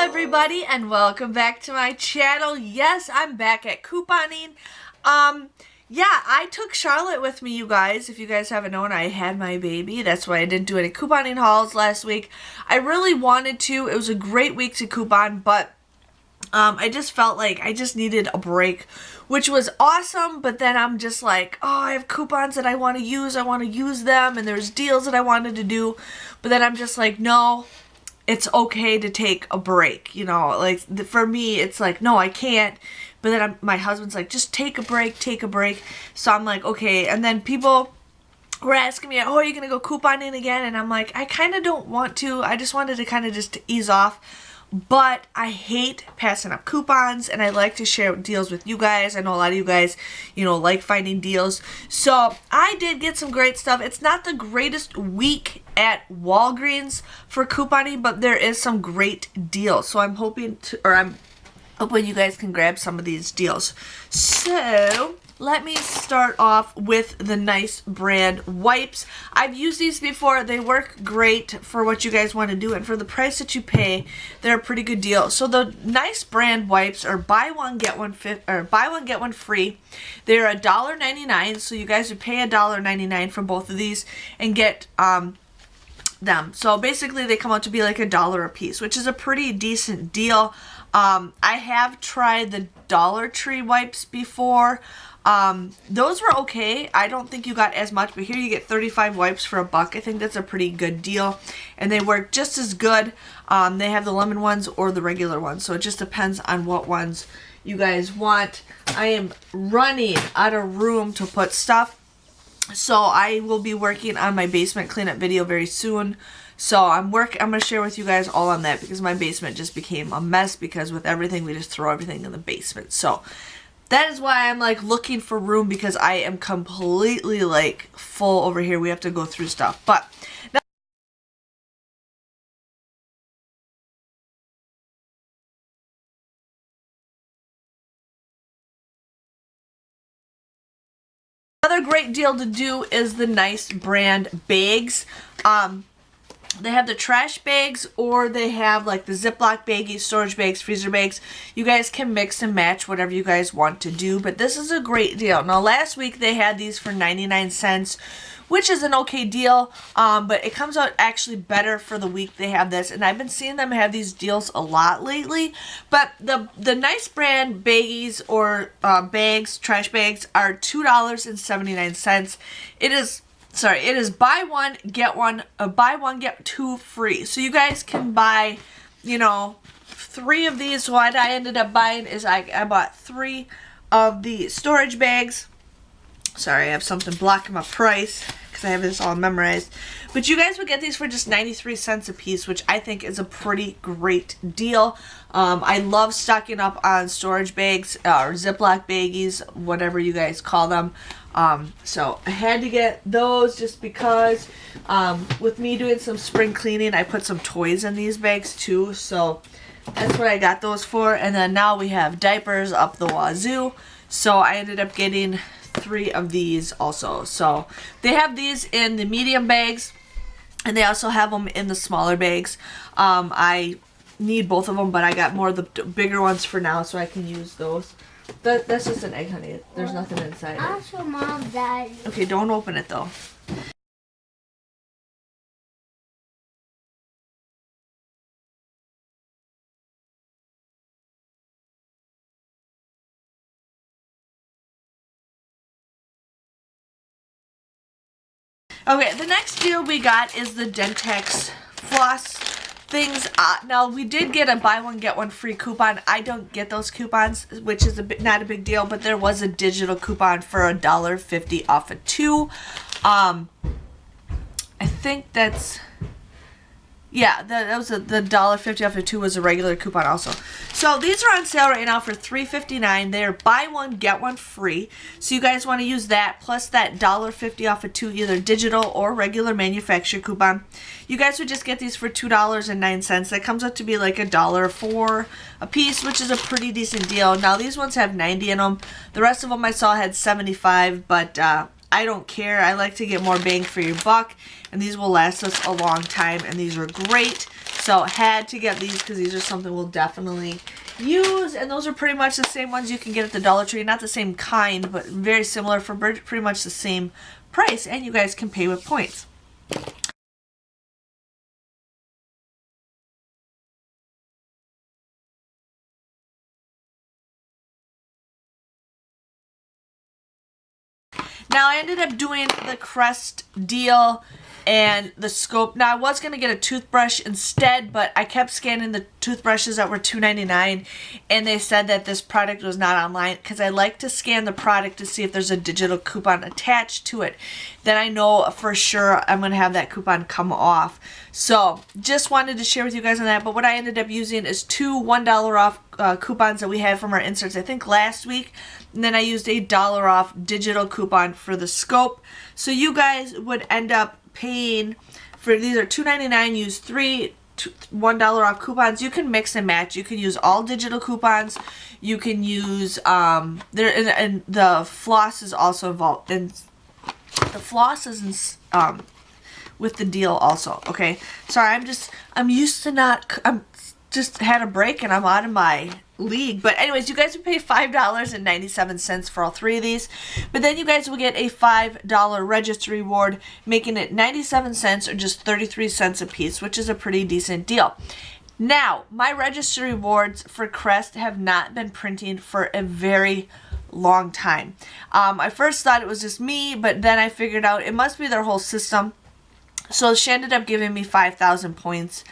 everybody, and welcome back to my channel. Yes, I'm back at couponing. Yeah, I took Charlotte with me, you guys. If you guys haven't known, I had my baby. That's why I didn't do any couponing hauls last week. I really wanted to. It was a great week to coupon, but I just felt like I just needed a break, which was awesome. But then I'm just like, oh, I have coupons that I want to use. I want to use them, and there's deals that I wanted to do. But then I'm just like, no, it's okay to take a break. You know, like for me, it's like, no, I can't. But then my husband's like, just take a break, take a break. So I'm like, okay. And then people were asking me, oh, are you going to go couponing again? And I'm like, I kind of don't want to. I just wanted to kind of just ease off. But I hate passing up coupons, and I like to share deals with you guys. I know a lot of you guys, like finding deals. So I did get some great stuff. It's not the greatest week at Walgreens for couponing, but there is some great deals. So I'm hoping you guys can grab some of these deals. So let me start off with the Nice brand wipes. I've used these before. They work great for what you guys want to do, and for the price that you pay, they're a pretty good deal. So the Nice brand wipes are buy one get one free. They're $1.99, so you guys would pay $1.99 for both of these and get them. So basically they come out to be like $1 a piece, which is a pretty decent deal. I have tried the Dollar Tree wipes before. Those were okay. I don't think you got as much, but here you get 35 wipes for $1. I think that's a pretty good deal, and they work just as good. They have the lemon ones or the regular ones, so it just depends on what ones you guys want. I am running out of room to put stuff, so I will be working on my basement cleanup video very soon. So I'm going to share with you guys all on that, because my basement just became a mess, because with everything, we just throw everything in the basement. So that is why I'm like looking for room, because I am completely like full over here. We have to go through stuff. But now, another great deal to do is the Nice brand bags. They have the trash bags, or they have like the Ziploc baggies, storage bags, freezer bags. You guys can mix and match whatever you guys want to do, but this is a great deal. Now last week they had these for 99 cents, which is an okay deal, but it comes out actually better for the week they have this, and I've been seeing them have these deals a lot lately. But the Nice brand baggies or bags, trash bags, are $2.79. It is buy one get two free. So you guys can buy 3 of these. So what I ended up buying is I bought 3 of the storage bags. Sorry, I have something blocking my price because I have this all memorized. But you guys would get these for just 93 cents a piece, which I think is a pretty great deal. I love stocking up on storage bags or Ziploc baggies, whatever you guys call them. So I had to get those just because with me doing some spring cleaning, I put some toys in these bags too. So that's what I got those for. And then now we have diapers up the wazoo. So I ended up getting 3 of these also. So they have these in the medium bags, and they also have them in the smaller bags. I need both of them, but I got more of the bigger ones for now, so I can use those. That's just an egg, honey. There's nothing inside I'll show Mom, Dad. Okay, don't open it though. Okay, the next deal we got is the Dentex floss things. Now we did get a buy one get one free coupon. I don't get those coupons, which is not a big deal, but there was a digital coupon for $1.50 off of 2. I think that's, yeah, that was the $1.50 off of 2 was a regular coupon also. So these are on sale right now for $3.59. They're buy one get one free. So you guys want to use that plus that $1.50 off of 2, either digital or regular manufacturer coupon. You guys would just get these for $2.09. That comes out to be like $1.04 a piece, which is a pretty decent deal. Now these ones have 90 in them. The rest of them I saw had 75, but I don't care. I like to get more bang for your buck, and these will last us a long time, and these are great. So had to get these because these are something we'll definitely use. And those are pretty much the same ones you can get at the Dollar Tree. Not the same kind, but very similar for pretty much the same price. And you guys can pay with points. Now, I ended up doing the Crest deal and the Scope. Now, I was going to get a toothbrush instead, but I kept scanning the toothbrushes that were $2.99, and they said that this product was not online because I like to scan the product to see if there's a digital coupon attached to it. Then I know for sure I'm going to have that coupon come off. So, just wanted to share with you guys on that. But what I ended up using is two $1 off coupons that we had from our inserts, I think last week. And then I used a $1 off digital coupon for the Scope. So you guys would end up paying for, these are $2.99, use three $1 off coupons. You can mix and match. You can use all digital coupons. You can use and the floss is also involved. And the floss is in, with the deal also. Okay, sorry, I'm used to not. I'm just had a break and I'm out of my league. But anyways, you guys would pay $5.97 for all three of these. But then you guys will get a $5 register reward, making it 97 cents or just 33 cents a piece, which is a pretty decent deal. Now, my register rewards for Crest have not been printing for a very long time. I first thought it was just me, but then I figured out it must be their whole system. So she ended up giving me 5,000 points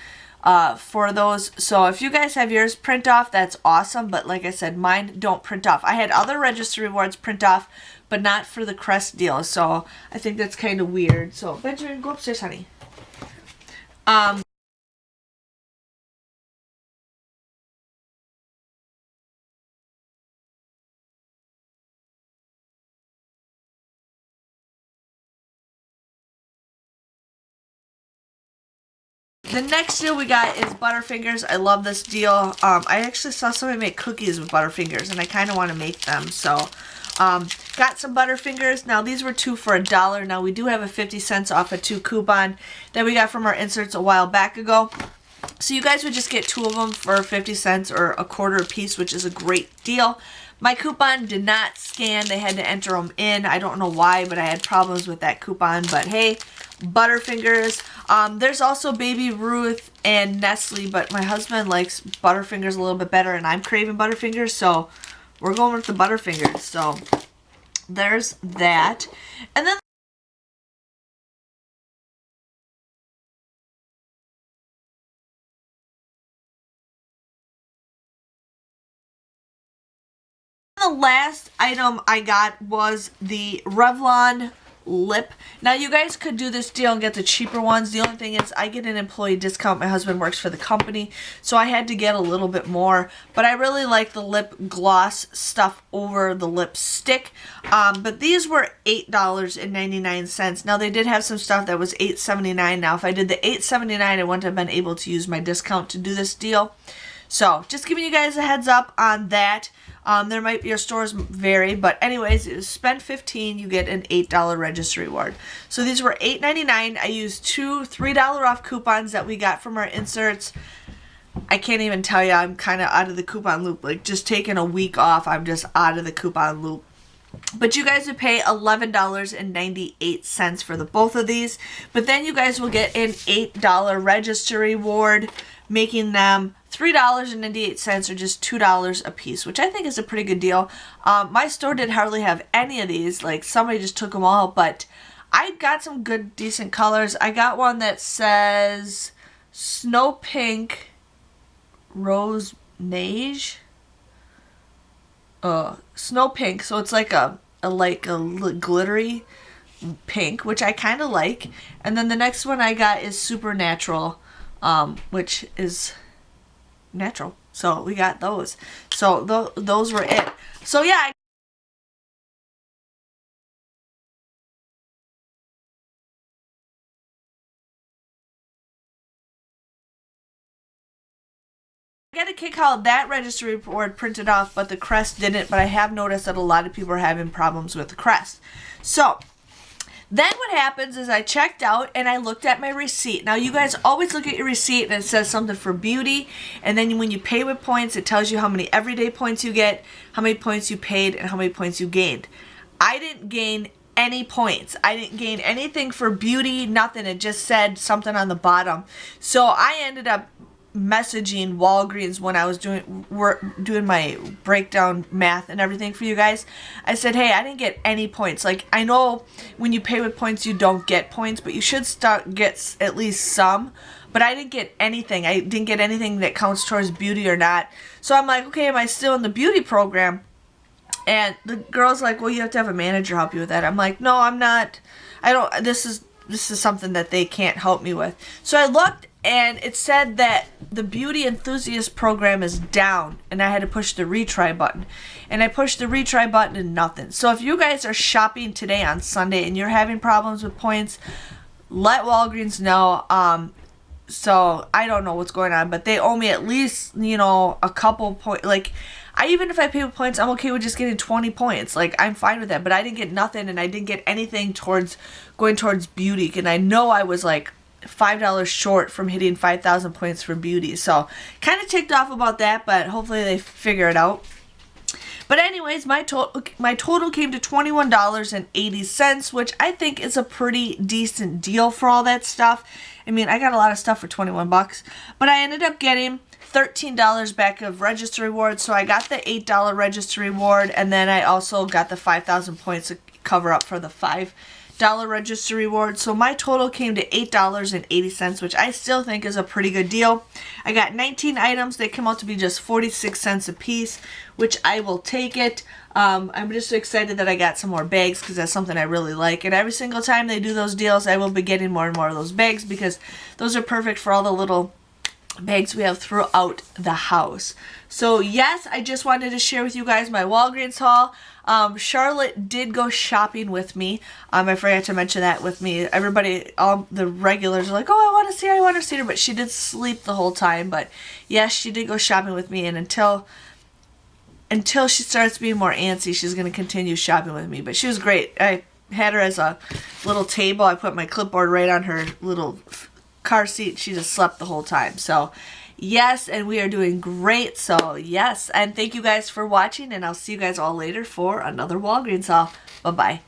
for those. So if you guys have yours print off, that's awesome. But like I said, mine don't print off. I had other register rewards print off, but not for the Crest deal. So I think that's kind of weird. So Benjamin, go upstairs, honey. The next deal we got is Butterfingers. I love this deal. I actually saw somebody make cookies with Butterfingers, and I kind of want to make them. So, got some Butterfingers. Now, these were two for $1. Now, we do have a 50 cents off a two coupon that we got from our inserts a while back ago. So, you guys would just get two of them for 50 cents or a quarter a piece, which is a great deal. My coupon did not scan. They had to enter them in. I don't know why, but I had problems with that coupon. But hey, Butterfingers. There's also Baby Ruth and Nestle, but my husband likes Butterfingers a little bit better, and I'm craving Butterfingers, so we're going with the Butterfingers. So there's that. And then the last item I got was the Revlon lip. Now, you guys could do this deal and get the cheaper ones. The only thing is I get an employee discount. My husband works for the company, so I had to get a little bit more. But I really like the lip gloss stuff over the lipstick. But these were $8.99. Now, they did have some stuff that was $8.79. Now, if I did the $8.79, I wouldn't have been able to use my discount to do this deal. So, just giving you guys a heads up on that. There might be, your stores vary, but anyways, spend $15, you get an $8 register reward. So these were $8.99. I used two $3 off coupons that we got from our inserts. I can't even tell you, I'm kind of out of the coupon loop. Like, just taking a week off, I'm just out of the coupon loop. But you guys would pay $11.98 for the both of these. But then you guys will get an $8 register reward, making them $3.98 or just $2 a piece, which I think is a pretty good deal. My store didn't hardly have any of these. Like, somebody just took them all, but I got some good, decent colors. I got one that says Snow Pink Rose Neige. Snow Pink, so it's like a glittery pink, which I kind of like. And then the next one I got is Supernatural, which is natural. So we got those. So those were it. So yeah, I got a kick how that register report printed off, but the Crest didn't. But I have noticed that a lot of people are having problems with the Crest. So Then what happens is I checked out and I looked at my receipt. Now you guys always look at your receipt and it says something for beauty, and then when you pay with points it tells you how many everyday points you get, how many points you paid, and how many points you gained. I didn't gain any points. I didn't gain anything for beauty, nothing. It just said something on the bottom. So I ended up messaging Walgreens when I was doing my breakdown math and everything for you guys. I said, hey, I didn't get any points. Like, I know when you pay with points you don't get points, but you should get at least some. But I didn't get anything. I didn't get anything that counts towards beauty or not. So I'm like, okay, am I still in the beauty program? And the girl's like, well, you have to have a manager help you with that. I'm like, no, I'm not. I don't. This is something that they can't help me with. So I looked, and it said that the Beauty Enthusiast program is down, and I had to push the retry button. And I pushed the retry button and nothing. So if you guys are shopping today on Sunday and you're having problems with points, let Walgreens know. So I don't know what's going on, but they owe me at least, you know, a couple points. Like, even if I pay with points, I'm okay with just getting 20 points. Like, I'm fine with that. But I didn't get nothing, and I didn't get anything towards going towards beauty. And I know I was like $5 short from hitting 5,000 points for beauty. So kind of ticked off about that, but hopefully they figure it out. But anyways, my total came to $21.80, which I think is a pretty decent deal for all that stuff. I mean, I got a lot of stuff for 21 bucks, but I ended up getting $13 back of register reward. So I got the $8 register reward, and then I also got the 5,000 points to cover up for the $5 register reward. So my total came to $8.80, which I still think is a pretty good deal. I got 19 items. They come out to be just 46 cents a piece, which I will take it. I'm just excited that I got some more bags because that's something I really like. And every single time they do those deals, I will be getting more and more of those bags because those are perfect for all the little bags we have throughout the house. So yes, I just wanted to share with you guys my Walgreens haul. Charlotte did go shopping with me. I forgot to mention that with me. Everybody, all the regulars are like, oh, I want to see her, but she did sleep the whole time. But yes, she did go shopping with me, and until she starts being more antsy, she's going to continue shopping with me. But she was great. I had her as a little table. I put my clipboard right on her little car seat. She just slept the whole time. So yes, and we are doing great. So yes, and thank you guys for watching, and I'll see you guys all later for another Walgreens haul. Bye-bye.